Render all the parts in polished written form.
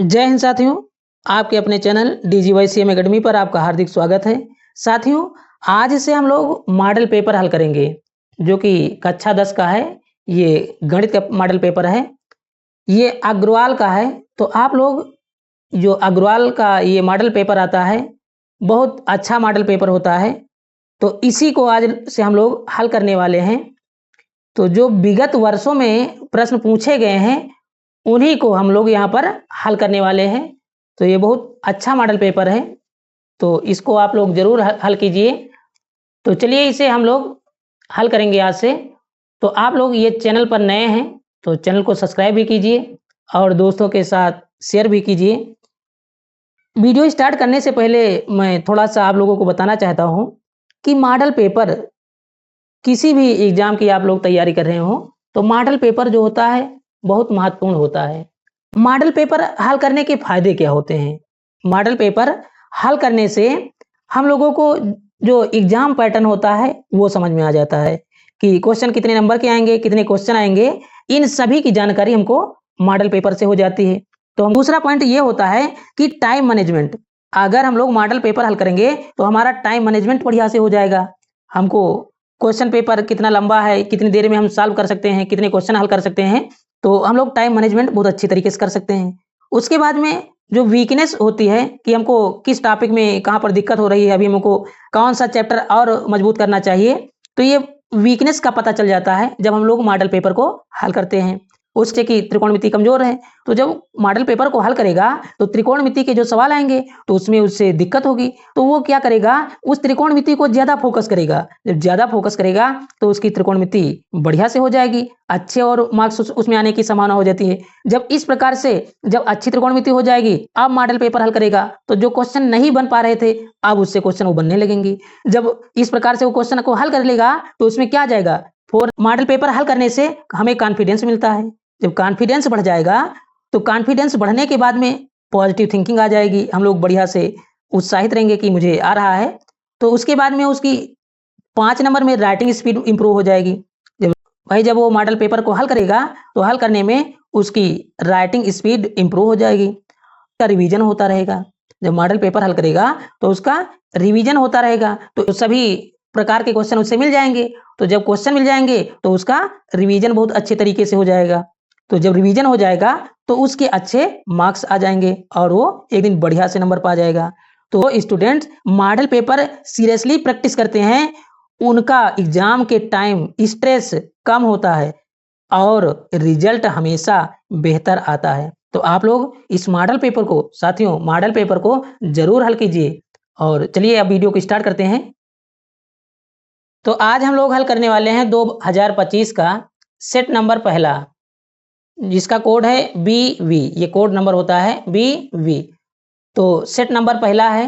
जय हिंद साथियों, आपके अपने चैनल DGYCM एकेडमी पर आपका हार्दिक स्वागत है। साथियों, आज से हम लोग मॉडल पेपर हल करेंगे जो कि कक्षा 10 का है। ये गणित का मॉडल पेपर है। ये अग्रवाल का है। तो आप लोग जो अग्रवाल का ये मॉडल पेपर आता है, बहुत अच्छा मॉडल पेपर होता है। तो इसी को आज से हम लोग हल करने वाले हैं। तो जो विगत वर्षों में प्रश्न पूछे गए हैं उन्हीं को हम लोग यहाँ पर हल करने वाले हैं। तो ये बहुत अच्छा मॉडल पेपर है, तो इसको आप लोग जरूर हल कीजिए। तो चलिए इसे हम लोग हल करेंगे आज से। तो आप लोग ये चैनल पर नए हैं तो चैनल को सब्सक्राइब भी कीजिए और दोस्तों के साथ शेयर भी कीजिए। वीडियो स्टार्ट करने से पहले मैं थोड़ा सा आप लोगों को बताना चाहता हूँ कि मॉडल पेपर किसी भी एग्जाम की आप लोग तैयारी कर रहे हो तो मॉडल पेपर जो होता है बहुत महत्वपूर्ण होता है। मॉडल पेपर हल करने के फायदे क्या होते हैं? मॉडल पेपर हल करने से हम लोगों को जो एग्जाम पैटर्न होता है वो समझ में आ जाता है कि क्वेश्चन कितने नंबर के आएंगे, कितने क्वेश्चन आएंगे, इन सभी की जानकारी हमको मॉडल पेपर से हो जाती है। तो हम दूसरा पॉइंट ये होता है कि टाइम मैनेजमेंट। अगर हम लोग मॉडल पेपर हल करेंगे तो हमारा टाइम मैनेजमेंट बढ़िया से हो जाएगा। हमको क्वेश्चन पेपर कितना लंबा है, कितनी देर में हम सॉल्व कर सकते हैं, कितने क्वेश्चन हल कर सकते हैं, तो हम लोग टाइम मैनेजमेंट बहुत अच्छी तरीके से कर सकते हैं। उसके बाद में जो वीकनेस होती है कि हमको किस टॉपिक में कहाँ पर दिक्कत हो रही है, अभी हमको कौन सा चैप्टर और मजबूत करना चाहिए, तो ये वीकनेस का पता चल जाता है जब हम लोग मॉडल पेपर को हल करते हैं। उससे कि त्रिकोणमिति कमजोर है, तो जब मॉडल पेपर को हल करेगा तो त्रिकोणमिति के जो सवाल आएंगे तो उसमें उससे दिक्कत होगी, तो वो क्या करेगा, उस त्रिकोणमिति को ज्यादा फोकस करेगा। जब ज्यादा फोकस करेगा तो उसकी त्रिकोणमिति बढ़िया से हो जाएगी, अच्छे और मार्क्स उसमें आने की संभावना हो जाती है। जब इस प्रकार से जब अच्छी त्रिकोणमिति हो जाएगी, अब मॉडल पेपर हल करेगा तो जो क्वेश्चन नहीं बन पा रहे थे अब उससे क्वेश्चन वो बनने लगेंगे। जब इस प्रकार से वो क्वेश्चन को हल कर लेगा तो उसमें क्या जाएगा, फोर मॉडल पेपर हल करने से हमें कॉन्फिडेंस मिलता है। जब कॉन्फिडेंस बढ़ जाएगा तो कॉन्फिडेंस बढ़ने के बाद में पॉजिटिव थिंकिंग आ जाएगी, हम लोग बढ़िया से उत्साहित रहेंगे कि मुझे आ रहा है। तो उसके बाद में उसकी 5 नंबर में राइटिंग स्पीड इंप्रूव हो जाएगी। जब वो मॉडल पेपर को हल करेगा तो हल करने में उसकी राइटिंग स्पीड इंप्रूव हो जाएगी, उसका रिवीजन होता रहेगा। जब मॉडल पेपर हल करेगा तो उसका रिवीजन होता रहेगा, तो सभी प्रकार के क्वेश्चन उससे मिल जाएंगे। तो जब क्वेश्चन मिल जाएंगे तो उसका रिवीजन बहुत अच्छे तरीके से हो जाएगा। तो जब रिवीजन हो जाएगा तो उसके अच्छे मार्क्स आ जाएंगे और वो एक दिन बढ़िया से नंबर पा जाएगा। तो students model paper seriously practice करते हैं, उनका एग्जाम के टाइम स्ट्रेस कम होता है और रिजल्ट हमेशा बेहतर आता है। तो आप लोग इस मॉडल पेपर को, साथियों मॉडल पेपर को जरूर हल कीजिए। और चलिए अब वीडियो को स्टार्ट करते हैं। तो आज हम लोग हल करने वाले हैं 2025 का सेट नंबर पहला, जिसका कोड है BV। ये कोड नंबर होता है BV। तो सेट नंबर पहला है,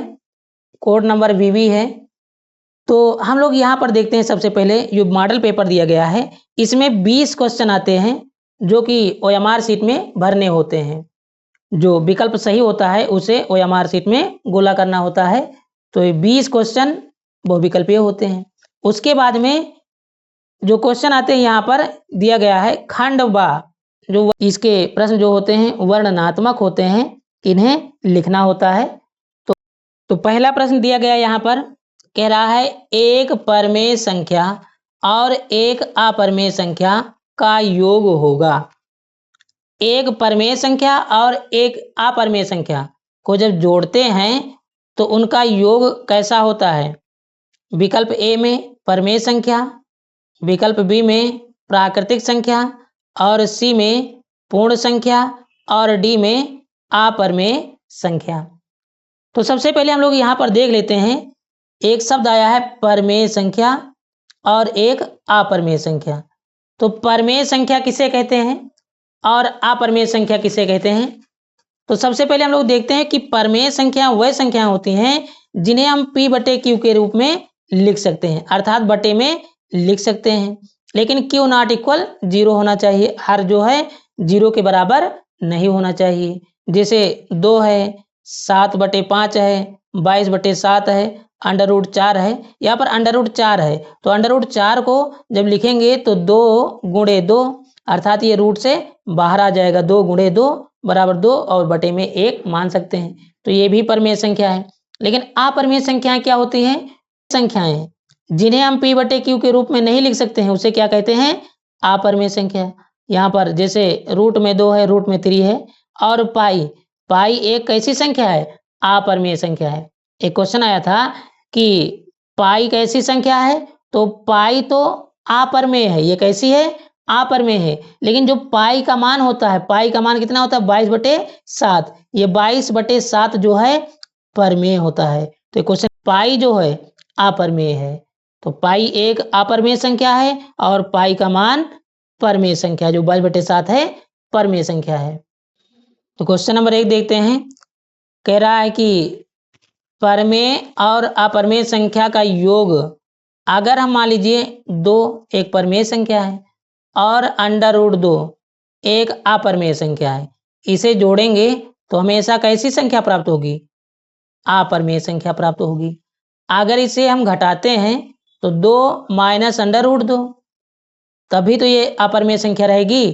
कोड नंबर BV है। तो हम लोग यहाँ पर देखते हैं सबसे पहले जो मॉडल पेपर दिया गया है इसमें 20 क्वेश्चन आते हैं जो कि OMR शीट में भरने होते हैं। जो विकल्प सही होता है उसे OMR शीट में गोला करना होता है। तो ये 20 क्वेश्चन बहुविकल्पीय होते हैं। उसके बाद में जो क्वेश्चन आते हैं यहाँ पर दिया गया है खंड बा, जो इसके प्रश्न जो होते हैं वर्णनात्मक होते हैं, इन्हें लिखना होता है। तो पहला प्रश्न दिया गया यहाँ पर कह रहा है एक परमेय संख्या और एक अपरमेय संख्या का योग होगा। एक परमेय संख्या और एक अपरमेय संख्या को जब जोड़ते हैं तो उनका योग कैसा होता है। विकल्प ए में परमेय संख्या, विकल्प बी में प्राकृतिक संख्या, और सी में पूर्ण संख्या, और डी में अपरमेय संख्या। तो सबसे पहले हम लोग यहाँ पर देख लेते हैं, एक शब्द आया है परमेय संख्या और एक अपरमेय संख्या। तो परमेय संख्या किसे कहते हैं और अपरमेय संख्या किसे कहते हैं। तो सबसे पहले हम लोग देखते हैं कि परमेय संख्या वह संख्या होती हैं जिन्हें हम P/Q के रूप में लिख सकते हैं, अर्थात बटे में लिख सकते हैं, लेकिन Q नॉट इक्वल 0 होना चाहिए, हर जो है 0 के बराबर नहीं होना चाहिए। जैसे 2 है, 7/5 है, 22/7 है, √4 है। यहाँ पर √4 है तो √4 को जब लिखेंगे तो 2 × 2 अर्थात ये रूट से बाहर आ जाएगा। 2 गुणे 2 बराबर 2 और बटे में 1 मान सकते हैं। तो ये भी परिमेय संख्या है। लेकिन अपरिमेय संख्याएं क्या होती हैं? संख्याएं जिन्हें हम p बटे q के रूप में नहीं लिख सकते हैं उसे क्या कहते हैं? अपरिमेय संख्या। यहाँ पर जैसे रूट में 2 है, रूट में 3 है और पाई एक कैसी संख्या है? अपरिमेय संख्या है। एक क्वेश्चन आया था कि पाई कैसी संख्या है? तो पाई तो अपरिमेय है। ये कैसी है? अपरिमेय है। लेकिन जो पाई का मान होता है, पाई का मान कितना होता है? 22/7। ये 22/7 जो है परिमेय होता है। तो क्वेश्चन पाई जो है अपरिमेय है। तो पाई एक अपरिमेय संख्या है और पाई का मान परिमेय संख्या जो 22/7 है परिमेय संख्या है। तो क्वेश्चन नंबर 1 देखते हैं। कह रहा है कि परिमेय और अपरिमेय संख्या का योग, अगर हम मान लीजिए 2 एक परिमेय संख्या है और √2 एक अपरिमेय संख्या है, इसे जोड़ेंगे तो हमेशा कैसी संख्या प्राप्त होगी? अपरिमेय संख्या प्राप्त होगी। अगर इसे हम घटाते हैं तो 2 माइनस √2, तभी तो ये अपरिमेय संख्या रहेगी।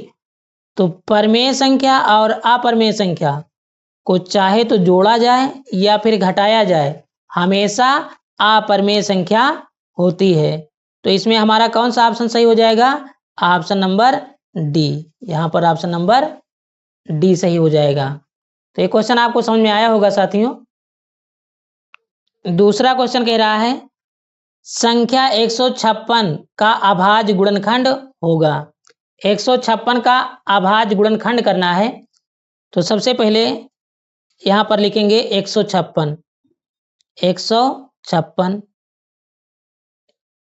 तो परिमेय संख्या और अपरिमेय संख्या को चाहे तो जोड़ा जाए या फिर घटाया जाए, हमेशा अपरिमेय संख्या होती है। तो इसमें हमारा कौन सा ऑप्शन सही हो जाएगा? Option number D. यहाँ पर ऑप्शन नंबर डी सही हो जाएगा। तो ये क्वेश्चन आपको समझ में आया होगा साथियों। दूसरा क्वेश्चन कह रहा है संख्या 156 का अभाज्य गुणनखंड होगा। 156 का अभाज्य गुणनखंड करना है तो सबसे पहले यहाँ पर लिखेंगे 156।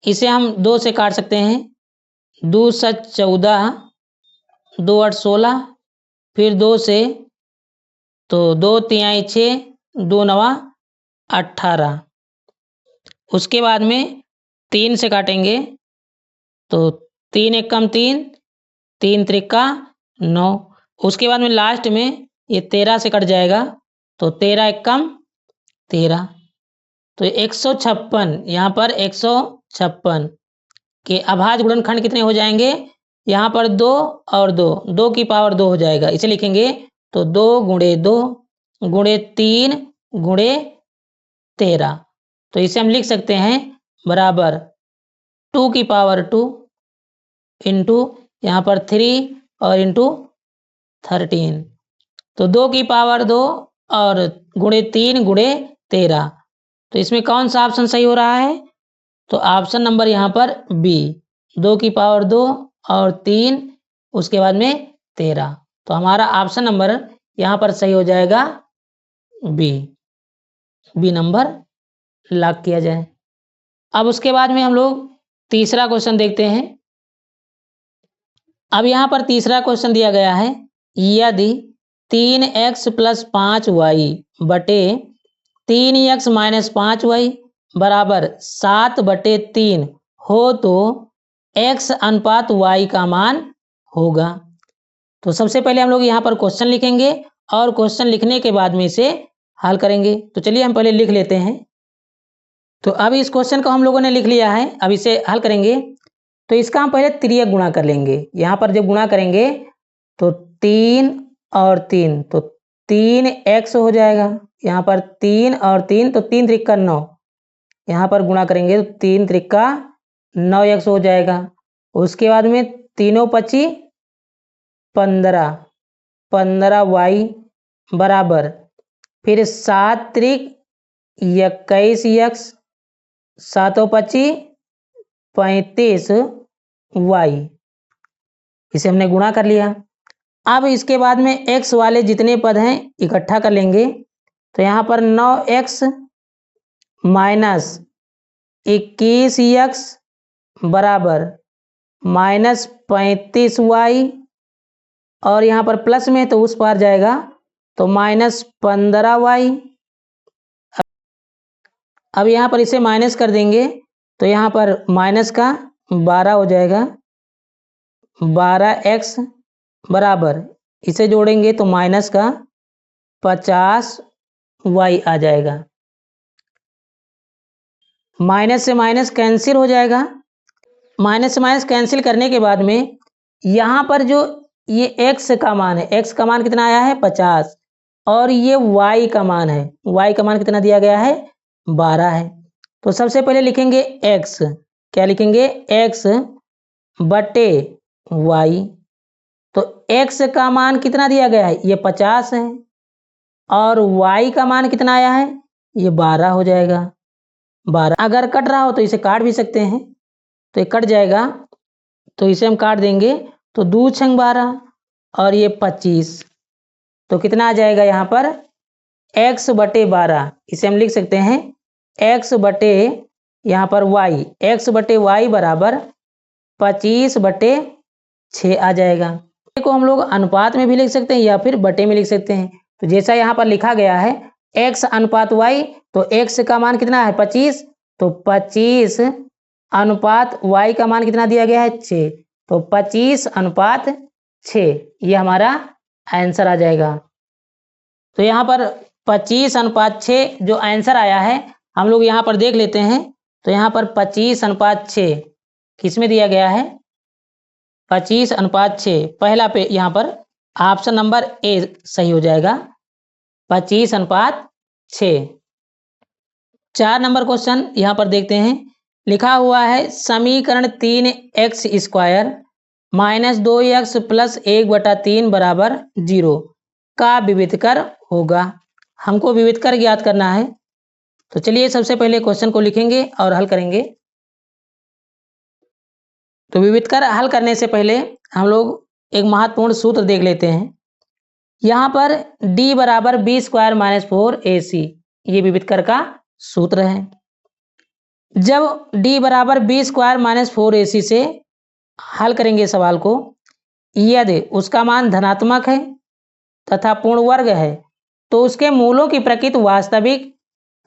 इसे हम 2 से काट सकते हैं। 2 7 14, 2 8 16, फिर 2 से तो 2 3 6, 2 9 18। उसके बाद में 3 से काटेंगे तो 3 1 कम 3, 3 त्रिका 9। उसके बाद में लास्ट में ये 13 से कट जाएगा तो 13 1 कम 13। तो 156, यहाँ पर 156 के अभाज्य गुणनखंड कितने हो जाएंगे? यहाँ पर 2 और 2, 2 की पावर 2 हो जाएगा। इसे लिखेंगे तो 2 गुणे 2 गुणे 3 गुणे 13। तो इसे हम लिख सकते हैं बराबर 2 की पावर 2 इंटू यहाँ पर 3 और इंटू 13। तो 2 की पावर 2 और गुणे 3 गुणे 13। तो इसमें कौन सा ऑप्शन सही हो रहा है? तो ऑप्शन नंबर यहाँ पर बी, 2 की पावर 2 और 3 उसके बाद में 13। तो हमारा ऑप्शन नंबर यहाँ पर सही हो जाएगा बी नंबर लॉक किया जाए। अब उसके बाद में हम लोग तीसरा क्वेश्चन देखते हैं। अब यहाँ पर तीसरा क्वेश्चन दिया गया है यदि 3x + 5y बटे 3x - 5y बराबर 7/3 हो तो x अनुपात y का मान होगा। तो सबसे पहले हम लोग यहाँ पर क्वेश्चन लिखेंगे और क्वेश्चन लिखने के बाद में इसे हल करेंगे। तो चलिए हम पहले लिख लेते हैं। तो अब इस क्वेश्चन को हम लोगों ने लिख लिया है। अब इसे हल करेंगे तो इसका हम पहले तिर्यक गुणा कर लेंगे। यहाँ पर जब गुणा करेंगे तो 3 और 3 तो 3x हो जाएगा। यहाँ पर 3 और 3 तो 3 त्रिका 9। यहाँ पर गुणा करेंगे तो 3 त्रिका 9x हो जाएगा। उसके बाद में तीनों 25 15y बराबर फिर 7 त्रिक 21x 7 और 25 35y। इसे हमने गुणा कर लिया। अब इसके बाद में x वाले जितने पद हैं इकट्ठा कर लेंगे। तो यहाँ पर 9x - 21x बराबर -35y और यहाँ पर प्लस में तो उस पार जाएगा तो -15y। अब यहाँ पर इसे माइनस कर देंगे तो यहाँ पर माइनस का 12 हो जाएगा। 12x बराबर इसे जोड़ेंगे तो माइनस का 50y आ जाएगा। माइनस से माइनस कैंसिल हो जाएगा। माइनस से माइनस कैंसिल करने के बाद में यहाँ पर जो ये x का मान है, x का मान कितना आया है 50 और ये y का मान है, y का मान कितना दिया गया है 12 है। तो सबसे पहले लिखेंगे x, क्या लिखेंगे x बटे y। तो x का मान कितना दिया गया है, ये 50 है और y का मान कितना आया है, ये 12 हो जाएगा। 12 अगर कट रहा हो तो इसे काट भी सकते हैं, तो ये कट जाएगा तो इसे हम काट देंगे, तो 2 छंग 12 और ये 25, तो कितना आ जाएगा यहाँ पर x बटे 12, इसे हम लिख सकते हैं x बटे यहाँ पर y, x बटे y बराबर 25 बटे 6 आ जाएगा। को हम लोग अनुपात में भी लिख सकते हैं या फिर बटे में लिख सकते हैं। तो जैसा यहाँ पर लिखा गया है x अनुपात y, तो x का मान कितना है 25, तो 25 अनुपात y का मान कितना दिया गया है 6, तो 25 अनुपात 6, ये हमारा आंसर आ जाएगा। तो यहाँ पर 25 अनुपात 6 जो आंसर आया है हम लोग यहाँ पर देख लेते हैं। तो यहाँ पर 25 अनुपात 6 किस में दिया गया है, 25 अनुपात 6 पहला पे यहाँ पर ऑप्शन नंबर ए सही हो जाएगा, 25 अनुपात 6। 4 नंबर क्वेश्चन यहाँ पर देखते हैं, लिखा हुआ है समीकरण 3x square minus 2x plus 1/3 बराबर 0 का विविधकर होगा। हमको विविधकर ज्ञात करना है। तो चलिए सबसे पहले क्वेश्चन को लिखेंगे और हल करेंगे। तो विविधकर हल करने से पहले हम लोग एक महत्वपूर्ण सूत्र देख लेते हैं। यहाँ पर d बराबर b स्क्वायर माइनस 4ac, ये विविधकर का सूत्र है। जब d बराबर b स्क्वायर माइनस 4ac से हल करेंगे सवाल को, यदि उसका मान धनात्मक है तथा पूर्ण वर्ग है तो उसके मूलों की प्रकृति वास्तविक,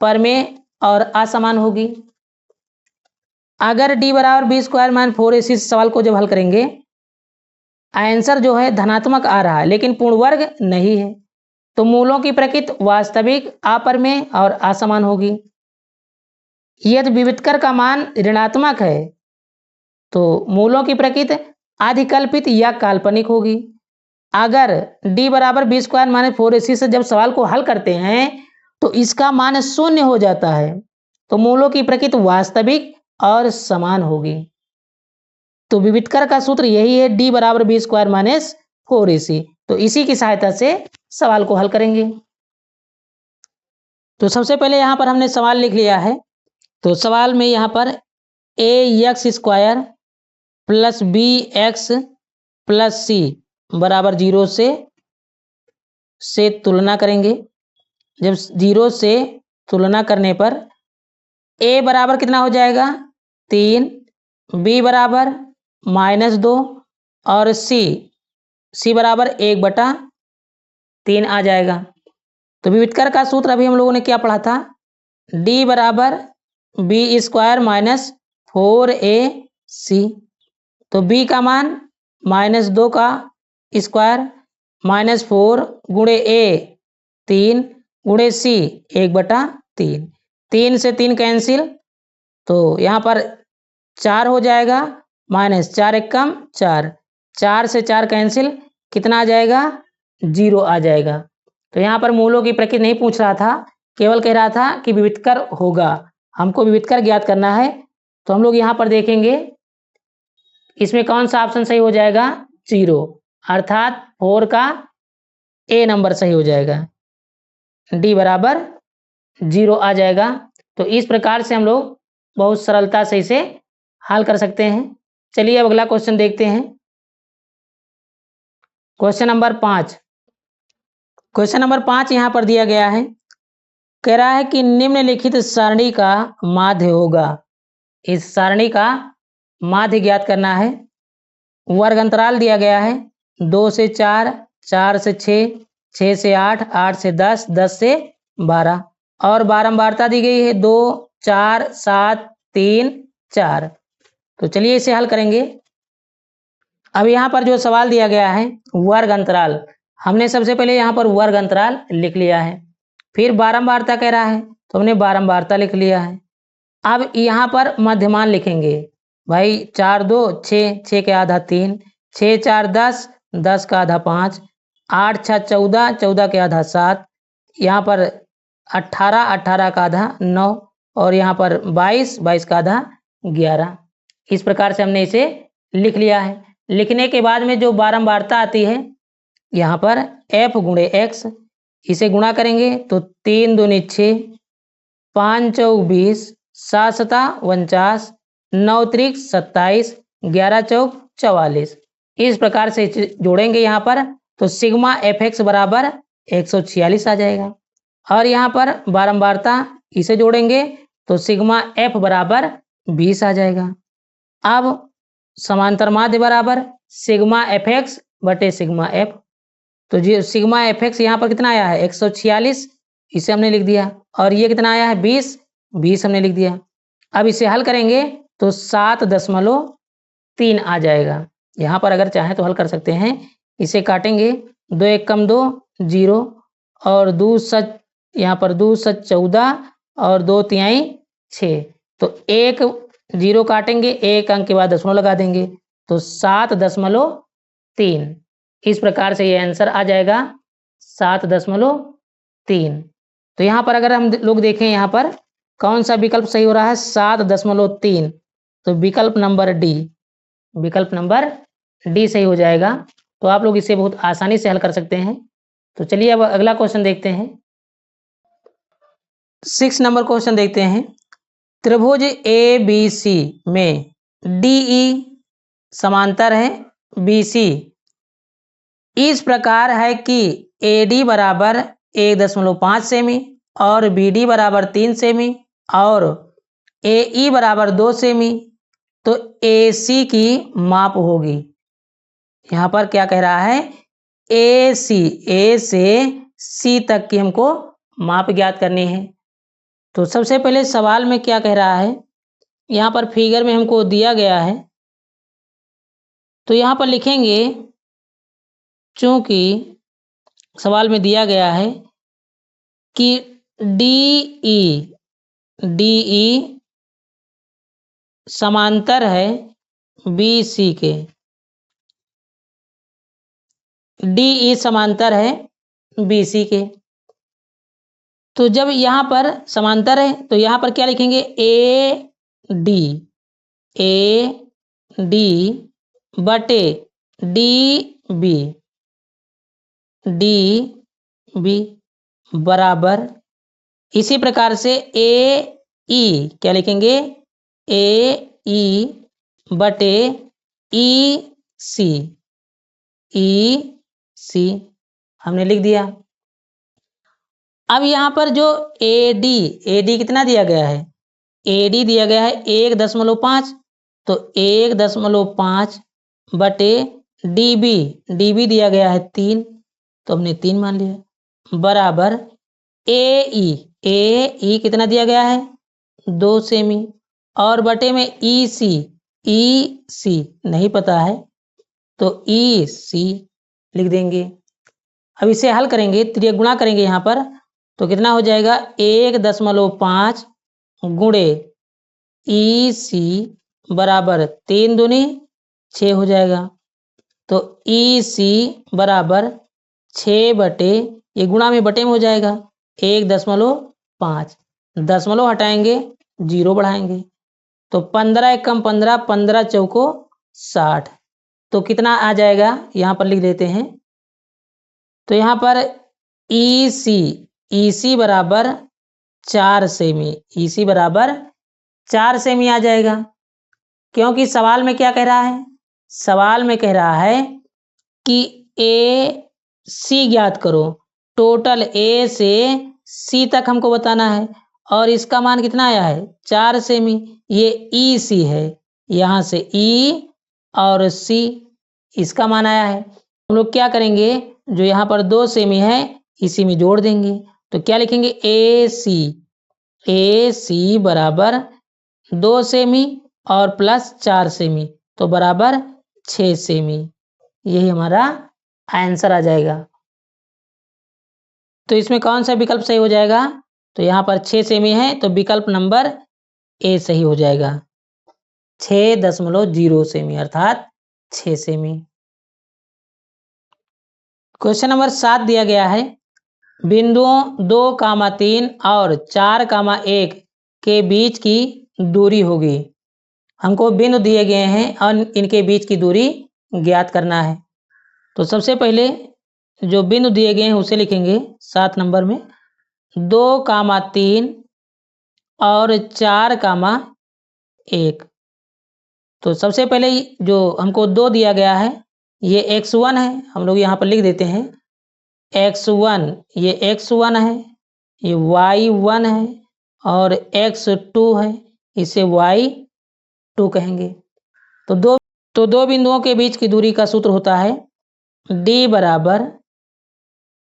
परमेय और असमान होगी। अगर d बराबर b स्क्वायर माइनस 4ac से सवाल को जब हल करेंगे, आंसर जो है धनात्मक आ रहा है लेकिन पूर्ण वर्ग नहीं है, तो मूलों की प्रकृति वास्तविक, अपरमेय और असमान होगी। यदि विविधकर का मान ऋणात्मक है तो मूलों की प्रकृति अधिकल्पित या काल्पनिक होगी। अगर d बराबर b स्क्वायर माइनस 4ac से जब सवाल को हल करते हैं तो इसका मान 0 हो जाता है, तो मूलों की प्रकृति वास्तविक और समान होगी। तो विविधकर का सूत्र यही है, d बराबर b स्क्वायर माइनस 4ac। तो इसी की सहायता से सवाल को हल करेंगे। तो सबसे पहले यहाँ पर हमने सवाल लिख लिया है। तो सवाल में यहाँ पर ax square plus bx plus c बराबर 0 से तुलना करेंगे। जब 0 से तुलना करने पर a बराबर कितना हो जाएगा 3, b बराबर -2 और c बराबर 1/3 आ जाएगा। तो विविधकर का सूत्र अभी हम लोगों ने क्या पढ़ा था, d बराबर b स्क्वायर माइनस 4ac। तो b का मान -2 का स्क्वायर माइनस 4 गुणे a 3 गुणे c 1/3, 3 से 3 कैंसिल, तो यहाँ पर 4 हो जाएगा, -4 एकम 4, 4 से 4 कैंसिल, कितना आ जाएगा 0 आ जाएगा। तो यहाँ पर मूलों की प्रकृति नहीं पूछ रहा था, केवल कह रहा था कि विविधकर होगा, हमको विविधकर ज्ञात करना है। तो हम लोग यहाँ पर देखेंगे इसमें कौन सा ऑप्शन सही हो जाएगा 0, अर्थात 4 का ए नंबर सही हो जाएगा, d बराबर 0 आ जाएगा। तो इस प्रकार से हम लोग बहुत सरलता से इसे हल कर सकते हैं। चलिए अब अगला क्वेश्चन देखते हैं। Question number 5। क्वेश्चन नंबर 5 यहाँ पर दिया गया है, कह रहा है कि निम्नलिखित सारणी का माध्य होगा। इस सारणी का माध्य ज्ञात करना है। वर्ग अंतराल दिया गया है 2 से 4, 4 से 6, 6 से 8, 8 से 10, 10 से 12 और बारंबारता दी गई है 2, 4, 7, 3, 4। तो चलिए इसे हल करेंगे। अब यहाँ पर जो सवाल दिया गया है वर्ग अंतराल, हमने सबसे पहले यहाँ पर वर्ग अंतराल लिख लिया है। फिर बारंबारता कह रहा है तो हमने बारंबारता लिख लिया है। अब यहाँ पर मध्यमान लिखेंगे भाई, 4 2 6, 6 के आधा 3, 6 4 10, 10 का आधा 5, 8 6 14, 14 के आधा 7, यहाँ पर 18, 18 का आधा 9 और यहाँ पर 22, 22 का आधा 11। इस प्रकार से हमने इसे लिख लिया है। लिखने के बाद में जो बारंबारता आती है यहाँ पर f गुणे x, इसे गुणा करेंगे तो 3 दूनी 6, 5 चौक 20, 7 सता 49, 9 त्रिक 27, 11 चौक 44। इस प्रकार से जोड़ेंगे यहाँ पर तो सिग्मा fx बराबर 146 आ जाएगा। और यहाँ पर बारंबारता इसे जोड़ेंगे तो सिग्मा f बराबर 20 आ जाएगा। अब समांतर माध्य बराबर सिग्मा fx बटे सिग्मा f, तो जो सिग्मा fx यहाँ पर कितना आया है 146, इसे हमने लिख दिया, और ये कितना आया है 20, 20 हमने लिख दिया। अब इसे हल करेंगे तो 7.3 आ जाएगा। यहाँ पर अगर चाहें तो हल कर सकते हैं। इसे काटेंगे, 2 1 कम 2 0 और 2 सच, यहाँ पर 2 सच 14 और 2 तिहाई 6, तो 1 0 काटेंगे, 1 अंक के बाद दशमलव लगा देंगे तो 7.3। इस प्रकार से ये आंसर आ जाएगा 7.3। तो यहाँ पर अगर हम लोग देखें यहाँ पर कौन सा विकल्प सही हो रहा है 7.3, तो विकल्प नंबर डी, विकल्प नंबर डी सही हो जाएगा। तो आप लोग इसे बहुत आसानी से हल कर सकते हैं। तो चलिए अब अगला क्वेश्चन देखते हैं। 6 नंबर क्वेश्चन देखते हैं। त्रिभुज ABC में DE समांतर है BC इस प्रकार है कि AD बराबर 1.5 सेमी और BD बराबर 3 सेमी और AE बराबर 2 सेमी, तो AC की माप होगी। यहाँ पर क्या कह रहा है AC, A से C तक की हमको माप ज्ञात करनी है। तो सबसे पहले सवाल में क्या कह रहा है, यहाँ पर फिगर में हमको दिया गया है, तो यहाँ पर लिखेंगे, चूंकि सवाल में दिया गया है कि DE समांतर है BC के, DE समांतर है BC के। तो जब यहाँ पर समांतर है तो यहाँ पर क्या लिखेंगे AD बटे DB बराबर, इसी प्रकार से AE क्या लिखेंगे AE बटे EC हमने लिख दिया। अब यहाँ पर जो AD कितना दिया गया है, AD दिया गया है 1.5, तो 1.5 बटे DB दिया गया है 3, तो हमने 3 मान लिया, बराबर AE कितना दिया गया है 2 सेमी और बटे में EC नहीं पता है तो EC लिख देंगे। अब इसे हल करेंगे, त्रिक गुणा करेंगे यहाँ पर, तो कितना हो जाएगा 1.5 गुणे EC बराबर 3 दूनी 6 हो जाएगा, तो EC बराबर 6 बटे, ये गुणा में बटे में हो जाएगा 1.5, दशमलव हटाएंगे 0 बढ़ाएंगे, तो 15 1 कम 15, 15 चौको 60, तो कितना आ जाएगा यहाँ पर लिख देते हैं। तो यहाँ पर EC बराबर 4 सेमी, EC बराबर 4 सेमी आ जाएगा, क्योंकि सवाल में क्या कह रहा है, सवाल में कह रहा है कि AC ज्ञात करो, टोटल A से C तक हमको बताना है और इसका मान कितना आया है 4 सेमी, ये EC है, यहाँ से E और C इसका मान आया है। हम लोग क्या करेंगे, जो यहाँ पर 2 सेमी है इसी में जोड़ देंगे, तो क्या लिखेंगे AC बराबर 2 सेमी और प्लस 4 सेमी, तो बराबर 6 सेमी, यही हमारा आंसर आ जाएगा। तो इसमें कौन सा विकल्प सही हो जाएगा, तो यहाँ पर 6 सेमी है तो विकल्प नंबर ए सही हो जाएगा, 6.0 सेमी अर्थात 6 सेमी। क्वेश्चन नंबर 7 दिया गया है, बिंदुओं 2, 3 और 4, 1 के बीच की दूरी होगी। हमको बिंदु दिए गए हैं और इनके बीच की दूरी ज्ञात करना है। तो सबसे पहले जो बिंदु दिए गए हैं उसे लिखेंगे 7 नंबर में, 2, 3 और 4, 1। तो सबसे पहले जो हमको 2 दिया गया है ये x1 है, हम लोग यहाँ पर लिख देते हैं x1, ये x1 है, ये y1 है और x2 है, इसे y2 कहेंगे। तो दो बिंदुओं के बीच की दूरी का सूत्र होता है d बराबर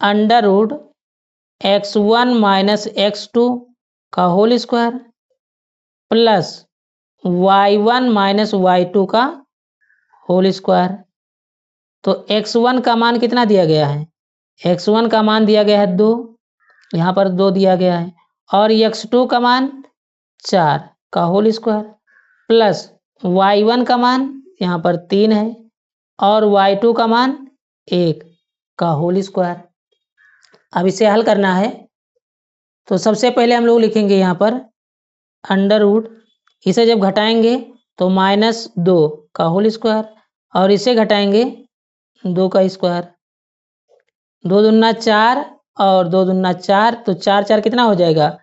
√x1 माइनस x2 का whole square plus y1 minus y2 का होल स्क्वायर। तो x1 का मान कितना दिया गया है, x1 का मान दिया गया है 2, यहाँ पर 2 दिया गया है, और x2 का मान 4 का होल स्क्वायर प्लस y1 का मान यहाँ पर 3 है और y2 का मान 1 का होल स्क्वायर। अब इसे हल करना है तो सबसे पहले हम लोग लिखेंगे यहाँ पर √, इसे जब घटाएंगे तो -2 का होल स्क्वायर और इसे घटाएंगे 2 का स्क्वायर, 2 दूना 4 और 2 दूना 4, तो 4 4 कितना हो जाएगा,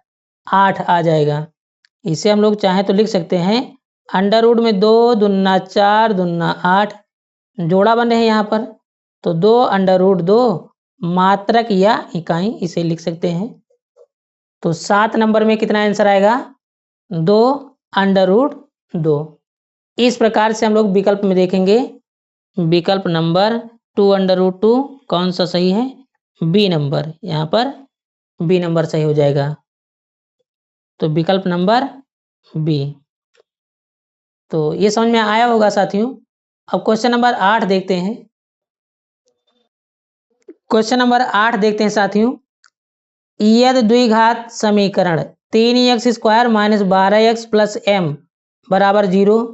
8 आ जाएगा। इसे हम लोग चाहें तो लिख सकते हैं √ में 2 दूना 4 दूना 8, जोड़ा बन रहे हैं यहाँ पर, तो 2 √2 मात्रक या इकाई इसे लिख सकते हैं। तो 7 नंबर में कितना आंसर आएगा, 2 √2। इस प्रकार से हम लोग विकल्प में देखेंगे, विकल्प नंबर 2 √2 कौन सा सही है, बी नंबर, यहाँ पर बी नंबर सही हो जाएगा। तो विकल्प नंबर बी। तो ये समझ में आया होगा साथियों। अब क्वेश्चन नंबर 8 देखते हैं। क्वेश्चन नंबर 8 देखते हैं साथियों, यदि द्विघात समीकरण 3x² minus 12x plus m बराबर 0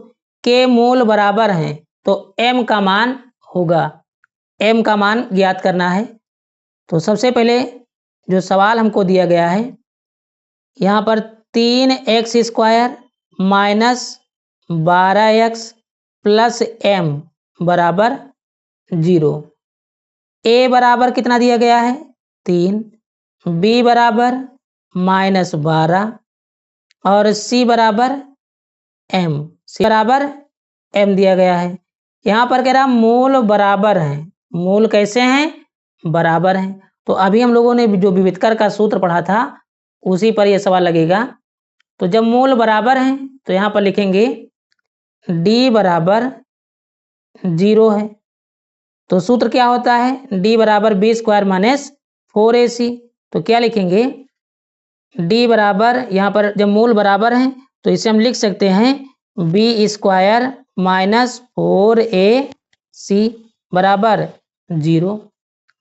के मूल बराबर हैं तो m का मान होगा। m का मान ज्ञात करना है। तो सबसे पहले जो सवाल हमको दिया गया है यहाँ पर 3x² minus 12x plus m बराबर 0। a बराबर कितना दिया गया है, 3, b बराबर -12 और c बराबर m दिया गया है। यहाँ पर कह रहा मूल बराबर हैं, मूल कैसे हैं, बराबर हैं। तो अभी हम लोगों ने जो विविधकर का सूत्र पढ़ा था उसी पर यह सवाल लगेगा। तो जब मूल बराबर हैं तो यहाँ पर लिखेंगे d बराबर 0 है। तो सूत्र क्या होता है, d बराबर b² माइनस 4ac। तो क्या लिखेंगे, d बराबर, यहाँ पर जब मूल बराबर हैं तो इसे हम लिख सकते हैं b² माइनस 4ac बराबर 0।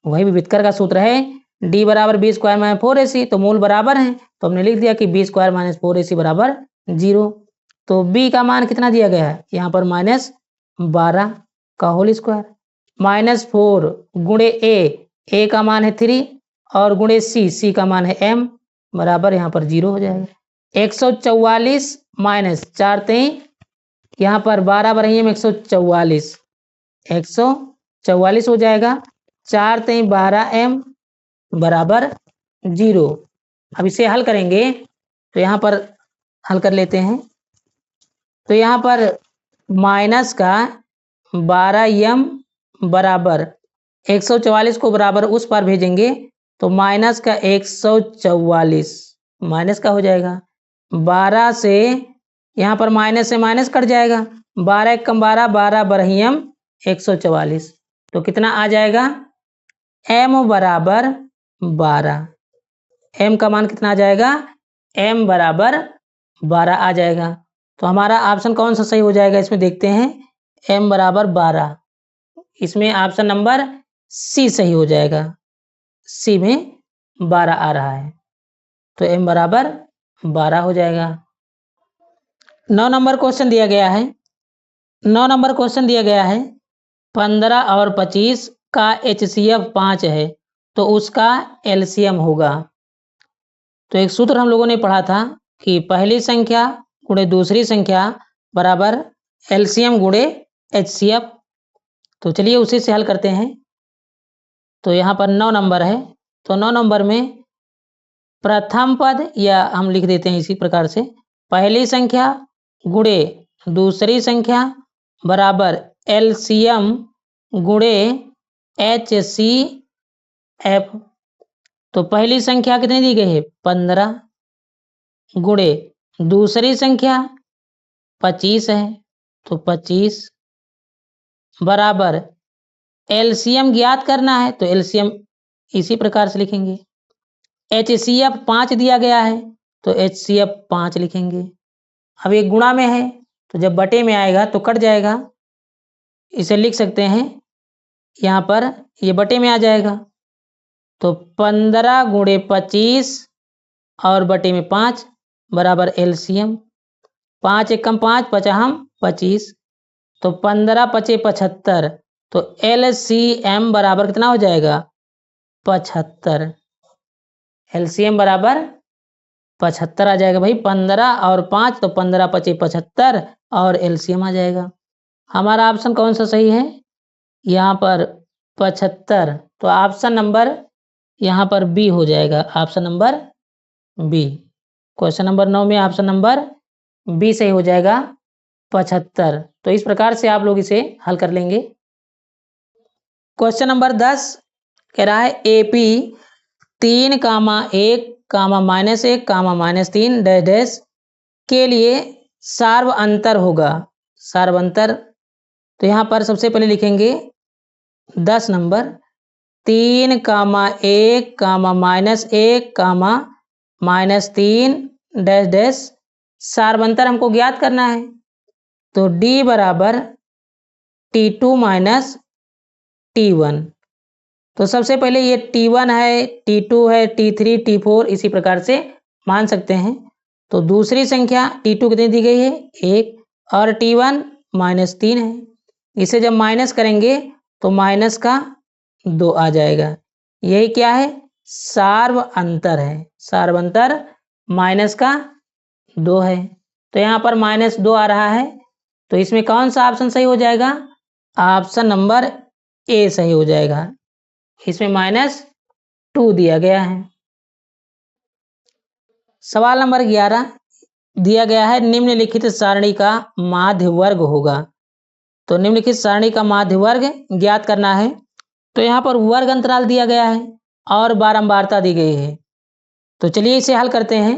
वही विविधकर का सूत्र है, d बराबर b² माइनस 4ac। तो मूल बराबर हैं तो हमने लिख दिया कि b² माइनस 4ac बराबर 0। तो b का मान कितना दिया गया है, यहाँ पर -12 का होल स्क्वायर, -4 गुणे a का मान है 3 और गुणे c का मान है m बराबर यहाँ पर 0 हो जाएगा। 144 माइनस 4 3, यहाँ पर 12 बराबर में 144 हो जाएगा। 4 3 12 m बराबर 0। अब इसे हल करेंगे तो यहाँ पर हल कर लेते हैं। तो यहाँ पर माइनस का 12m बराबर 144 को बराबर उस पार भेजेंगे तो माइनस का 144 माइनस का हो जाएगा। 12 से यहाँ पर माइनस से माइनस कट जाएगा, 12 1 कम 12, 12 बरहियम 144। तो कितना आ जाएगा, m बराबर 12, m का मान कितना आ जाएगा, m बराबर 12 आ जाएगा। तो हमारा ऑप्शन कौन सा सही हो जाएगा, इसमें देखते हैं, m बराबर 12, इसमें ऑप्शन नंबर सी सही हो जाएगा, सी में 12 आ रहा है तो m बराबर 12 हो जाएगा। 9 नंबर क्वेश्चन दिया गया है, 9 नंबर क्वेश्चन दिया गया है 15 और 25 का HCF 5 है तो उसका LCM होगा। तो एक सूत्र हम लोगों ने पढ़ा था कि पहली संख्या गुणे दूसरी संख्या बराबर LCM गुणे HCF। तो चलिए उसी से हल करते हैं। तो यहाँ पर 9 नंबर है, तो 9 नंबर में प्रथम पद, या हम लिख देते हैं इसी प्रकार से, पहली संख्या गुणे दूसरी संख्या बराबर LCM गुणे HCF। तो पहली संख्या कितनी दी गई है 15 गुणे दूसरी संख्या 25 है, तो 25 बराबर LCM ज्ञात करना है तो LCM इसी प्रकार से लिखेंगे। HCF 5 दिया गया है तो HCF 5 लिखेंगे। अब ये गुणा में है तो जब बटे में आएगा तो कट जाएगा, इसे लिख सकते हैं यहाँ पर, ये बटे में आ जाएगा। तो 15 गुणे 25 और बटे में 5 बराबर LCM। 5 एकम 5 पचाहम 25, तो 15 पचे 75, तो LCM बराबर कितना हो जाएगा 75। LCM बराबर 75 आ जाएगा भाई। 15 और 5 तो 15 पचे 75 और LCM आ जाएगा। हमारा ऑप्शन कौन सा सही है यहाँ पर 75, तो ऑप्शन नंबर यहाँ पर बी हो जाएगा, option number B. Question number 9 में ऑप्शन नंबर बी सही हो जाएगा 75। तो इस प्रकार से आप लोग इसे हल कर लेंगे। क्वेश्चन नंबर 10 कह रहा है AP 3, 1, -1, -3 डैश डैश के लिए सार्व अंतर होगा। सार्व अंतर, तो यहाँ पर सबसे पहले लिखेंगे 10 नंबर 3, 1, -1, -3 डैश डैश सार्व अंतर हमको ज्ञात करना है। तो D बराबर T2 माइनस T1। तो सबसे पहले ये T1 है, T2 है, T3, T4 इसी प्रकार से मान सकते हैं। तो दूसरी संख्या T2 कितनी दी गई है 1 और T1 -3 है। इसे जब माइनस करेंगे तो माइनस का 2 आ जाएगा। यही क्या है सार्व अंतर है। सार्व अंतर माइनस का 2 है। तो यहाँ पर -2 आ रहा है, तो इसमें कौन सा ऑप्शन सही हो जाएगा, ऑप्शन नंबर ए सही हो जाएगा। इसमें -2 दिया गया है। सवाल नंबर 11 दिया गया है निम्नलिखित सारणी का माध्य वर्ग होगा। तो निम्नलिखित सारणी का माध्य वर्ग ज्ञात करना है। तो यहाँ पर वर्ग अंतराल दिया गया है और बारंबारता दी गई है। तो चलिए इसे हल करते हैं।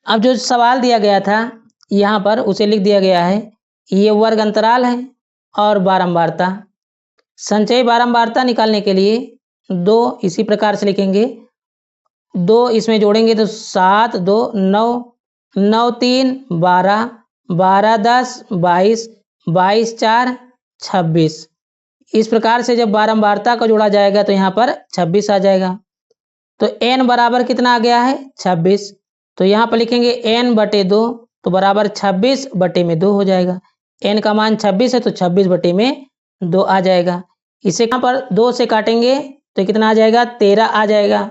अब जो सवाल दिया गया था यहाँ पर उसे लिख दिया गया है, ये वर्ग अंतराल है और बारंबारता। संचयी बारंबारता निकालने के लिए 2 इसी प्रकार से लिखेंगे। 2 इसमें जोड़ेंगे तो 7, 2, 9, 9, 3, 12, 12, 10, 22, 22, 4, 26। इस प्रकार से जब बारंबारता को जोड़ा जाएगा तो यहाँ पर 26 आ जाएगा। तो n बराबर कितना आ गया है 26। तो यहाँ पर लिखेंगे n बटे 2, तो बराबर 26 बटे में 2 हो जाएगा। n का मान 26 है तो 26 बटे में 2 आ जाएगा। इसे यहाँ पर 2 से काटेंगे तो कितना आ जाएगा 13 आ जाएगा।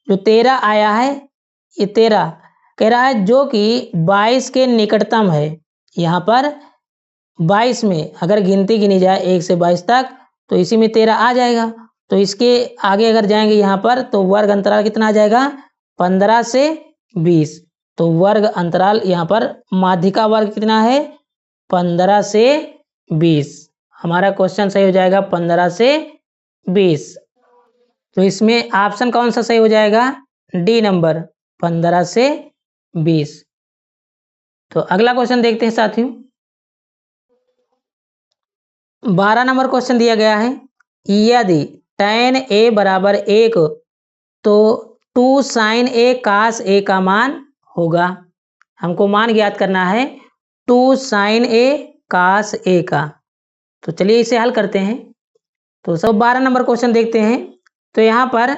जो 13 आया है ये 13 कह रहा है जो कि 22 के निकटतम है। यहाँ पर 22 में अगर गिनती गिनी जाए 1 से 22 तक तो इसी में 13 आ जाएगा। तो इसके आगे अगर जाएंगे यहाँ पर तो वर्ग अंतराल कितना आ जाएगा 15 से 20। तो वर्ग अंतराल यहाँ पर माध्यिका वर्ग कितना है 15 से 20। हमारा क्वेश्चन सही हो जाएगा 15 से 20। तो इसमें ऑप्शन कौन सा सही हो जाएगा डी नंबर 15 से 20। तो अगला क्वेश्चन देखते हैं साथियों। 12 नंबर क्वेश्चन दिया गया है, यदि tan a बराबर 1 तो 2 sin a cos a का मान होगा। हमको मान ज्ञात करना है 2 sin a cos a का। तो चलिए इसे हल करते हैं। तो सब 12 नंबर क्वेश्चन देखते हैं। तो यहाँ पर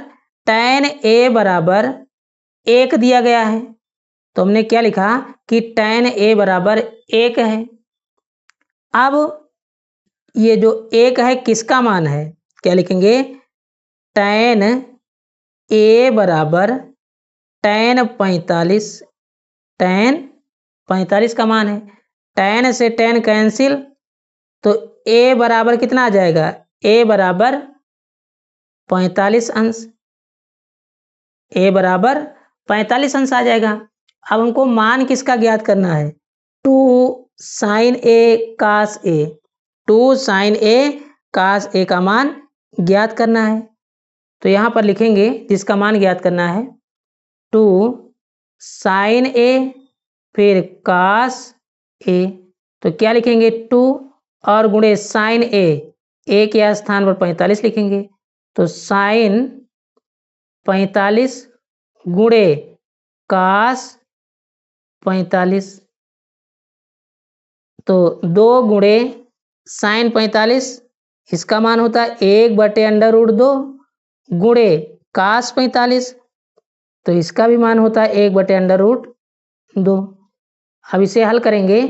tan a बराबर 1 दिया गया है, तो हमने क्या लिखा कि tan a बराबर 1 है। अब ये जो 1 है किसका मान है, क्या लिखेंगे, tan A बराबर tan 45, tan 45 का मान है। tan से tan कैंसिल, तो A बराबर कितना आ जाएगा, A बराबर 45 अंश, A बराबर 45 अंश आ जाएगा। अब हमको मान किसका ज्ञात करना है, 2 sin A cos A, 2 sin A cos A का मान ज्ञात करना है। तो यहाँ पर लिखेंगे जिसका मान ज्ञात करना है 2 sin A फिर cos A, तो क्या लिखेंगे 2 और गुणे sin A, A के स्थान पर 45 लिखेंगे, तो sin 45 गुणे cos 45, तो 2 गुणे sin 45 इसका मान होता है 1/√2 गुणे cos 45, तो इसका भी मान होता है 1/√2। अब इसे हल करेंगे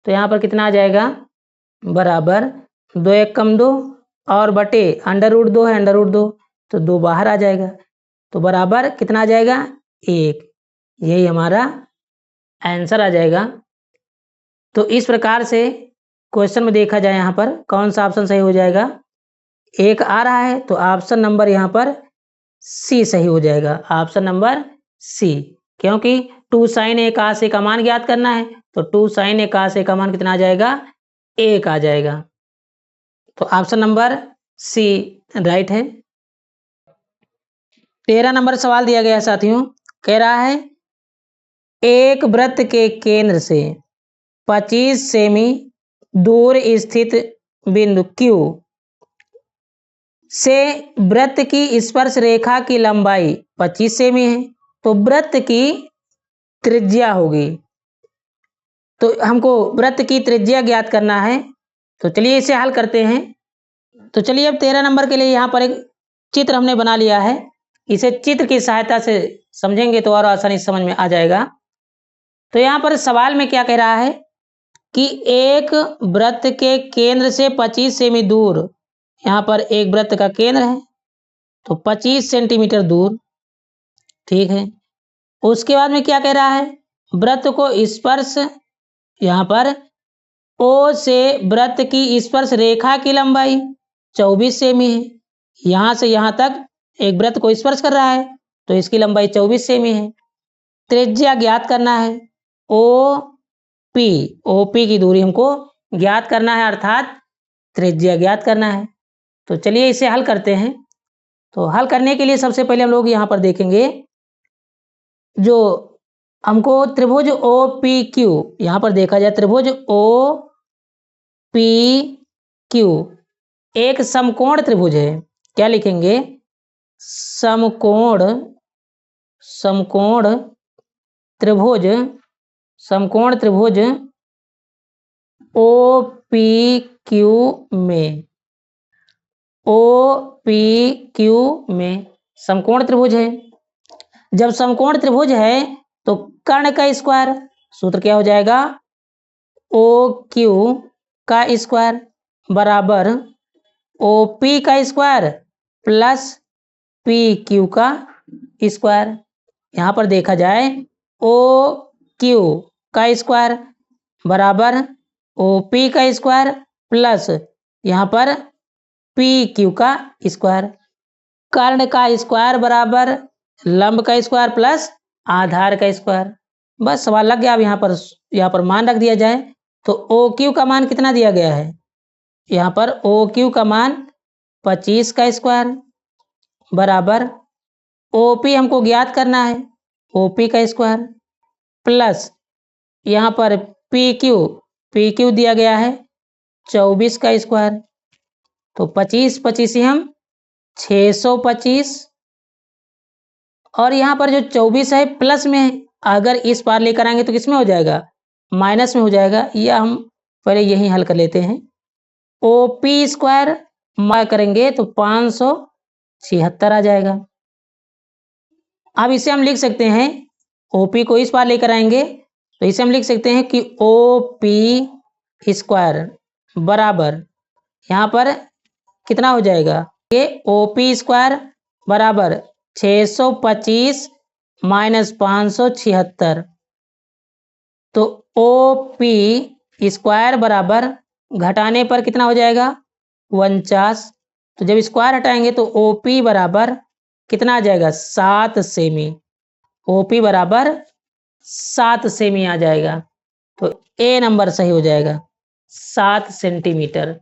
तो यहाँ पर कितना आ जाएगा, बराबर 2 1 कम 2 और बटे √2 है √2, तो 2 बाहर आ जाएगा, तो बराबर कितना आ जाएगा 1, यही हमारा आंसर आ जाएगा। तो इस प्रकार से क्वेश्चन में देखा जाए यहाँ पर कौन सा ऑप्शन सही हो जाएगा, 1 आ रहा है तो ऑप्शन नंबर यहाँ पर सी सही हो जाएगा, ऑप्शन नंबर सी, क्योंकि 2 sin A cos A का मान ज्ञात करना है, तो 2 sin A cos A का मान कितना आ जाएगा, 1 आ जाएगा, तो ऑप्शन नंबर सी राइट है। 13 नंबर सवाल दिया गया है साथियों, कह रहा है एक वृत्त के केंद्र से 25 सेमी दूर स्थित बिंदु Q से वृत्त की स्पर्श रेखा की लंबाई 25 सेमी है, तो वृत्त की त्रिज्या होगी, तो हमको वृत्त की त्रिज्या ज्ञात करना है। तो चलिए इसे हल करते हैं। तो चलिए अब 13 नंबर के लिए यहाँ पर एक चित्र हमने बना लिया है, इसे चित्र की सहायता से समझेंगे तो और आसानी से समझ में आ जाएगा। तो यहाँ पर सवाल में क्या कह रहा है कि एक वृत्त के केंद्र से 25 सेमी दूर, यहाँ पर एक वृत्त का केंद्र है तो 25 सेंटीमीटर दूर, ठीक है। उसके बाद में क्या कह रहा है, वृत्त को स्पर्श, यहाँ पर O से वृत्त की स्पर्श रेखा की लंबाई 24 सेमी है, यहाँ से यहाँ तक एक वृत्त को स्पर्श कर रहा है तो इसकी लंबाई 24 सेमी है। त्रिज्या ज्ञात करना है, OP की दूरी हमको ज्ञात करना है, अर्थात त्रिज्या ज्ञात करना है। तो चलिए इसे हल करते हैं। तो हल करने के लिए सबसे पहले हम लोग यहाँ पर देखेंगे जो हमको त्रिभुज OPQ, यहाँ पर देखा जाए त्रिभुज OPQ एक समकोण त्रिभुज है, क्या लिखेंगे, समकोण त्रिभुज OPQ में समकोण त्रिभुज है। जब समकोण त्रिभुज है तो कर्ण का स्क्वायर, सूत्र क्या हो जाएगा, OQ का स्क्वायर बराबर OP का स्क्वायर प्लस PQ का स्क्वायर। यहाँ पर देखा जाए OQ का स्क्वायर बराबर OP का स्क्वायर प्लस यहाँ पर PQ का स्क्वायर। कर्ण का स्क्वायर बराबर लंब का स्क्वायर प्लस आधार का स्क्वायर। बस सवाल लग गया। अब यहाँ पर मान रख दिया जाए तो OQ का मान कितना दिया गया है, यहाँ पर OQ का मान 25 का स्क्वायर बराबर OP हमको ज्ञात करना है, OP का स्क्वायर प्लस यहाँ पर PQ दिया गया है 24 का स्क्वायर, तो 25 हम 625 और यहाँ पर जो 24 है प्लस में है, अगर इस पार लेकर आएंगे तो किसमें हो जाएगा, माइनस में हो जाएगा। या हम पहले यही हल कर लेते हैं। OP स्क्वायर मार करेंगे तो 576 आ जाएगा। अब इसे हम लिख सकते हैं, OP को इस पार लेकर आएंगे तो इसे हम लिख सकते हैं कि OP स्क्वायर बराबर यहाँ पर कितना हो जाएगा, ये OP स्क्वायर बराबर 625 माइनस 576, तो OP स्क्वायर बराबर घटाने पर कितना हो जाएगा 49। तो जब स्क्वायर हटाएंगे तो OP बराबर कितना आ जाएगा 7 सेमी, OP बराबर 7 सेमी आ जाएगा। तो A नंबर सही हो जाएगा 7 सेंटीमीटर।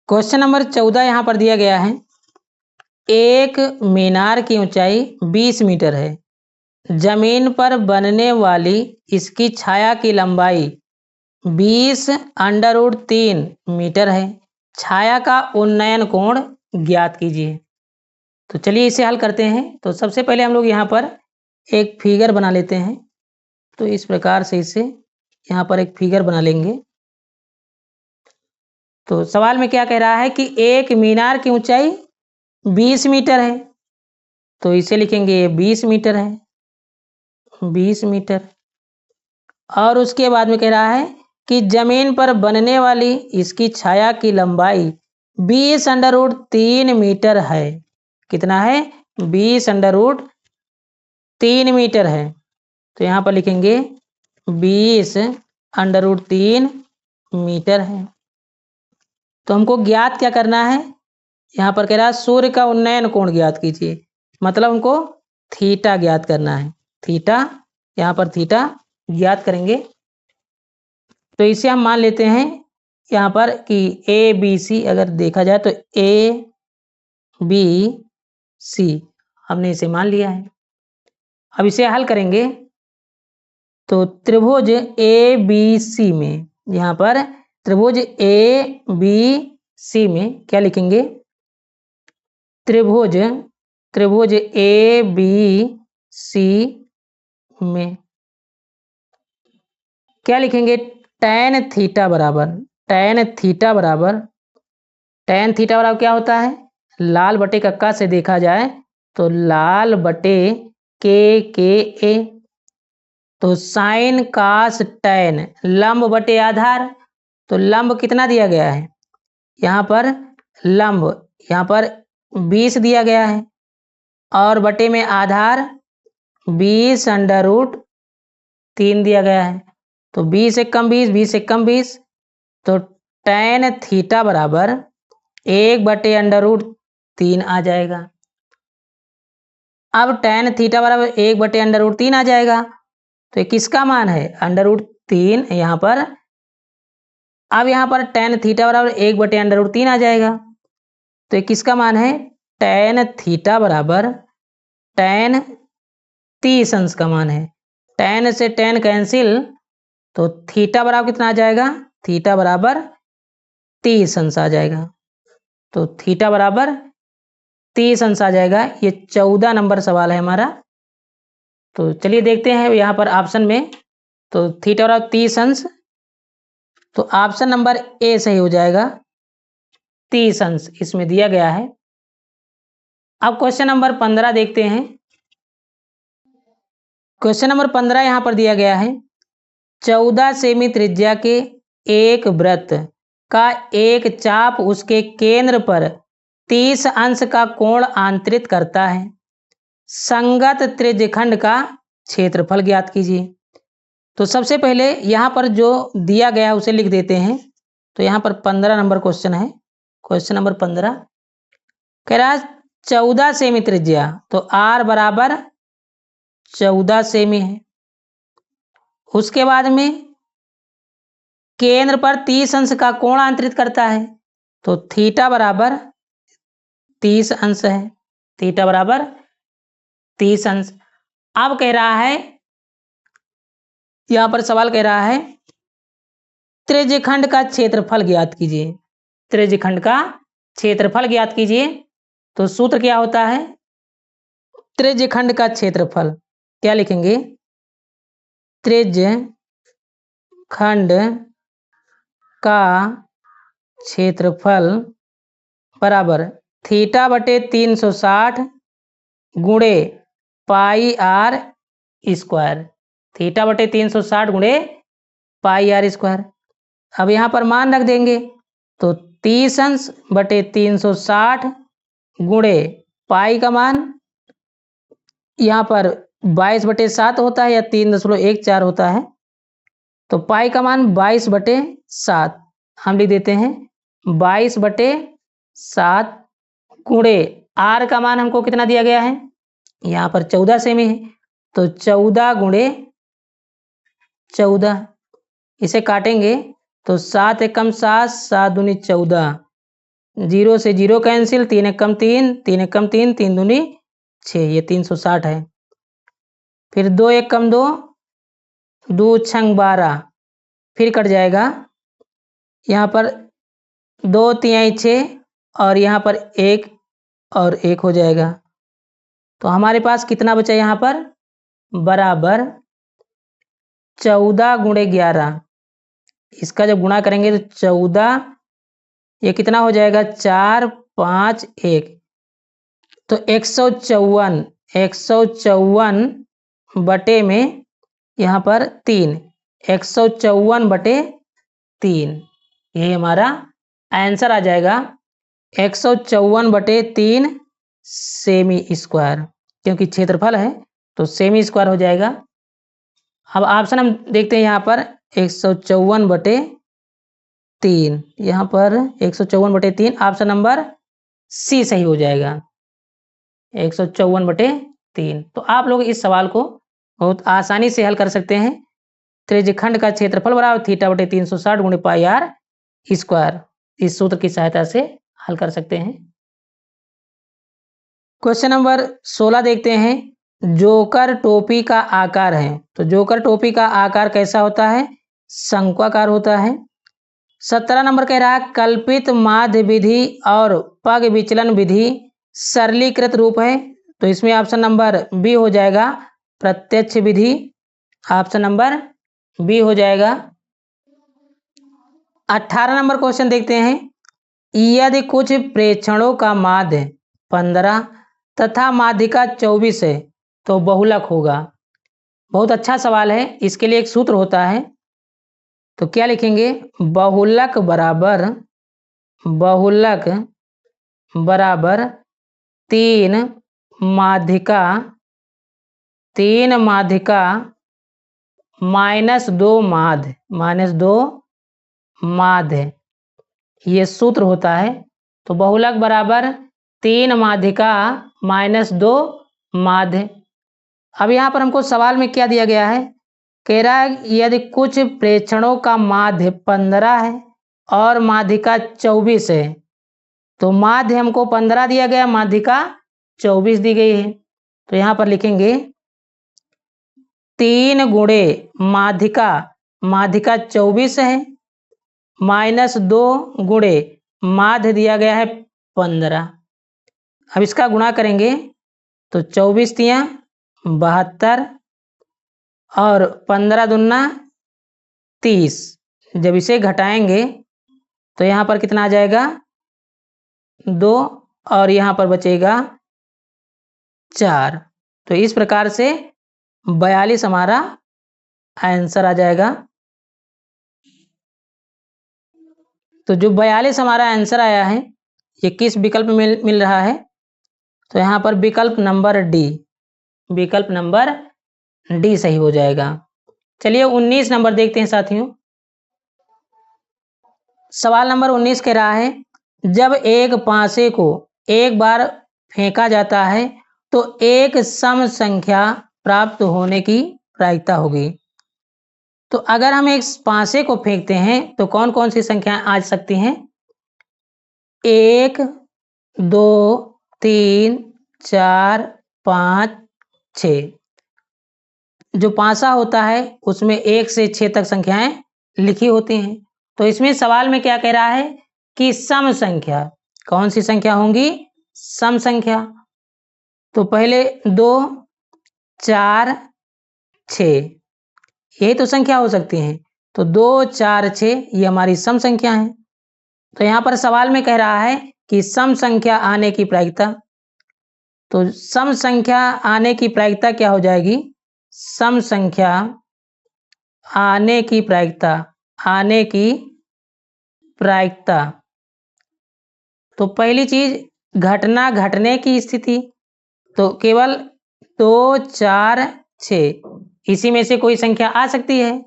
क्वेश्चन नंबर 14 यहाँ पर दिया गया है, एक मीनार की ऊंचाई 20 मीटर है, जमीन पर बनने वाली इसकी छाया की लंबाई 20√3 मीटर है, छाया का उन्नयन कोण ज्ञात कीजिए। तो चलिए इसे हल करते हैं। तो सबसे पहले हम लोग यहाँ पर एक फिगर बना लेते हैं। तो इस प्रकार से इसे यहाँ पर एक फिगर बना लेंगे। तो सवाल में क्या कह रहा है कि एक मीनार की ऊंचाई 20 मीटर है, तो इसे लिखेंगे 20 मीटर है, 20 मीटर। और उसके बाद में कह रहा है कि जमीन पर बनने वाली इसकी छाया की लंबाई 20√3 मीटर है। कितना है 20√3 मीटर है। तो यहाँ पर लिखेंगे 20√3 मीटर है। तो हमको ज्ञात क्या करना है, यहाँ पर कह रहा है सूर्य का उन्नयन कोण ज्ञात कीजिए, मतलब हमको थीटा ज्ञात करना है। थीटा, यहाँ पर थीटा ज्ञात करेंगे। तो इसे हम मान लेते हैं यहाँ पर कि ABC अगर देखा जाए तो ABC हमने इसे मान लिया है। अब इसे हल करेंगे तो त्रिभुज ABC में, यहाँ पर त्रिभुज ABC में क्या लिखेंगे, त्रिभुज ABC में क्या लिखेंगे, tan थीटा बराबर क्या होता है, लाल बटे कक्का से देखा जाए तो लाल बटे KA। तो साइन कास टैन लंब बटे आधार, तो लंब कितना दिया गया है, यहाँ पर लंब यहाँ पर 20 दिया गया है और बटे में आधार 20√3 दिया गया है। तो 20 से कम 20, 20 से कम 20, तो tan थीटा बराबर 1/√3 आ जाएगा। अब tan थीटा बराबर 1/√3 आ जाएगा, तो ये किसका मान है √3 यहाँ पर। अब यहाँ पर tan थीटा बराबर 1/√3 आ जाएगा, तो ये किसका मान है, tan थीटा बराबर tan 30 अंश का मान है। tan से tan कैंसिल, तो थीटा बराबर कितना आ जाएगा, थीटा बराबर 30 अंश आ जाएगा। तो थीटा बराबर 30 अंश आ जाएगा। ये 14 नंबर सवाल है हमारा। तो चलिए देखते हैं यहाँ पर ऑप्शन में, तो थीटा बराबर 30 अंश, तो ऑप्शन नंबर A सही हो जाएगा, 30 अंश इसमें दिया गया है। अब क्वेश्चन नंबर 15 देखते हैं। क्वेश्चन नंबर 15 यहाँ पर दिया गया है, 14 सेमी त्रिज्या के एक वृत्त का एक चाप उसके केंद्र पर 30 अंश का कोण आंतरित करता है, संगत त्रिज्यखंड का क्षेत्रफल ज्ञात कीजिए। तो सबसे पहले यहाँ पर जो दिया गया है उसे लिख देते हैं। तो यहाँ पर 15 नंबर क्वेश्चन है। क्वेश्चन नंबर 15 कह रहा है 14 सेमी त्रिज्या, तो R बराबर 14 सेमी है। उसके बाद में केंद्र पर 30 अंश का कोण आंतरित करता है, तो थीटा बराबर 30 अंश है। थीटा बराबर 30 अंश। अब कह रहा है, यहां पर सवाल कह रहा है त्रिज्यखंड का क्षेत्रफल ज्ञात कीजिए। त्रिज्यखंड का क्षेत्रफल ज्ञात कीजिए। तो सूत्र क्या होता है, त्रिज्यखंड का क्षेत्रफल क्या लिखेंगे, त्रिज्यखंड का क्षेत्रफल बराबर थीटा बटे 360 गुणे पाई आर स्क्वायर। थीटा बटे 360 गुणे पाई आर स्क्वायर। अब यहाँ पर मान रख देंगे, तो 30 अंश बटे 360 गुणे पाई का मान यहाँ पर 22/7 होता है या 3.14 होता है, तो पाई का मान 22/7 हम लिख देते हैं 22/7 गुणे आर का मान हमको कितना दिया गया है, यहाँ पर 14 सेमी है, तो 14 गुणे 14, इसे काटेंगे तो 7 एकम 7, 7 दूनी 14, 0 से 0 कैंसिल, 3 एकम 3, 3 एकम 3, 3 दूनी 6, ये 360 है। फिर 2 एकम 2, 2 छंग 12, फिर कट जाएगा, यहाँ पर 2 तिहाई 6 और यहाँ पर 1 और 1 हो जाएगा, तो हमारे पास कितना बचा यहाँ पर, बराबर 14 गुणे 11, इसका जब गुणा करेंगे तो 14, ये कितना हो जाएगा 4, 5, 1, तो 154 बटे में यहाँ पर 3, 154/3, यही हमारा आंसर आ जाएगा 154/3 सेमी स्क्वायर, क्योंकि क्षेत्रफल है तो सेमी स्क्वायर हो जाएगा। अब ऑप्शन हम देखते हैं यहाँ पर 154/3, यहाँ पर 154/3 ऑप्शन नंबर सी सही हो जाएगा, 154/3। तो आप लोग इस सवाल को बहुत आसानी से हल कर सकते हैं। त्रिज्यखंड का क्षेत्रफल बराबर θ/360 गुणे पाई आर स्क्वायर, इस सूत्र की सहायता से हल कर सकते हैं। क्वेश्चन नंबर 16 देखते हैं। जोकर टोपी का आकार है, तो जोकर टोपी का आकार कैसा होता है, शंक्वाकार होता है। 17 नंबर कह रहा है कल्पित माध्य विधि और पग विचलन विधि सरलीकृत रूप है, तो इसमें ऑप्शन नंबर बी हो जाएगा प्रत्यक्ष विधि, ऑप्शन नंबर बी हो जाएगा। 18 नंबर क्वेश्चन देखते हैं। यदि कुछ प्रेक्षणों का माध्य 15 तथा माध्यिका 24 है तो बहुलक होगा। बहुत अच्छा सवाल है, इसके लिए एक सूत्र होता है, तो क्या लिखेंगे, बहुलक बराबर 3 माध्यिका -2 माध्य, ये सूत्र होता है। तो बहुलक बराबर 3 माध्यिका -2 माध्य। अब यहाँ पर हमको सवाल में क्या दिया गया है, कह रहा है यदि कुछ प्रेक्षणों का माध्य 15 है और माध्यिका 24 है, तो माध्य हमको 15 दिया गया, माध्यिका 24 दी गई है, तो यहाँ पर लिखेंगे 3 गुणे माध्यिका 24 है -2 गुणे माध्य दिया गया है 15। अब इसका गुणा करेंगे तो 24 तिया 72 और 15 दूना 30, जब इसे घटाएंगे तो यहाँ पर कितना आ जाएगा 2 और यहाँ पर बचेगा 4, तो इस प्रकार से 42 हमारा आंसर आ जाएगा। तो जो 42 हमारा आंसर आया है ये किस विकल्प में मिल रहा है, तो यहाँ पर विकल्प नंबर डी सही हो जाएगा। चलिए 19 नंबर देखते हैं साथियों। सवाल नंबर 19 कह रहा है जब एक पासे को एक बार फेंका जाता है तो एक सम संख्या प्राप्त होने की प्रायिकता होगी। तो अगर हम एक पासे को फेंकते हैं तो कौन कौन सी संख्याएं आ सकती हैं, 1, 2, 3, 4, 5, 6। जो पासा होता है उसमें 1 से 6 तक संख्याएं लिखी होती हैं। तो इसमें सवाल में क्या कह रहा है कि सम संख्या, कौन सी संख्या होंगी, सम संख्या। तो पहले 2, 4, 6, यही तो संख्या हो सकती हैं, तो 2, 4, 6 ये हमारी सम संख्या है। तो यहाँ पर सवाल में कह रहा है कि सम संख्या आने की प्रायिकता, तो सम संख्या आने की प्रायिकता क्या हो जाएगी, सम संख्या आने की प्रायिकता तो पहली चीज घटना घटने की स्थिति, तो केवल 2, 4, 6 इसी में से कोई संख्या आ सकती है।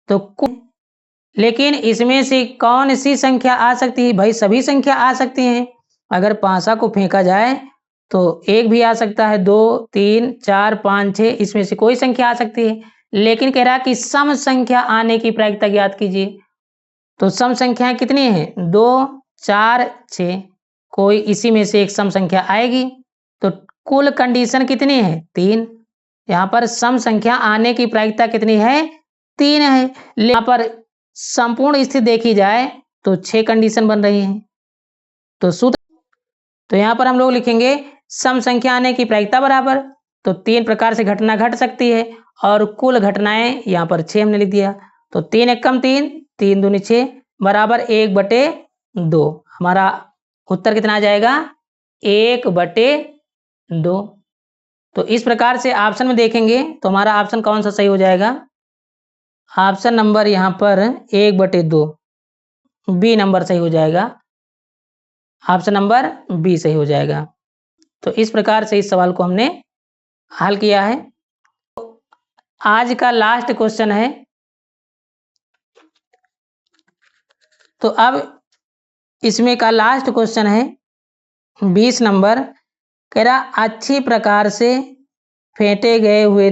तो लेकिन इसमें से कौन सी संख्या आ सकती है भाई? सभी संख्या आ सकती हैं। अगर पासा को फेंका जाए तो एक भी आ सकता है, 2, 3, 4, 5, 6 इसमें से कोई संख्या आ सकती है। लेकिन कह रहा है कि सम संख्या आने की प्रायिकता ज्ञात कीजिए। तो सम संख्याएं कितनी हैं? 2, 4, 6 कोई इसी में से एक सम संख्या आएगी। तो कुल कंडीशन कितनी है? 3। यहाँ पर सम संख्या आने की प्रायिकता कितनी है? 3 है। यहाँ पर संपूर्ण स्थिति देखी जाए तो 6 कंडीशन बन रही हैं। तो सूत्र, तो यहाँ पर हम लोग लिखेंगे सम संख्या आने की प्रायिकता बराबर, तो 3 प्रकार से घटना घट सकती है और कुल घटनाएं यहाँ पर 6 हमने लिख दिया। तो 3 एकम 3, 3 दूनी 6 बराबर 1/2। हमारा उत्तर कितना आ जाएगा? 1/2। तो इस प्रकार से ऑप्शन में देखेंगे तो हमारा ऑप्शन कौन सा सही हो जाएगा? ऑप्शन नंबर यहाँ पर 1/2 बी नंबर सही हो जाएगा। ऑप्शन नंबर बी सही हो जाएगा। तो इस प्रकार से इस सवाल को हमने हल किया है। आज का लास्ट क्वेश्चन है। तो अब इसमें का लास्ट क्वेश्चन है 20 नंबर। कह रहा अच्छी प्रकार से फेंटे गए हुए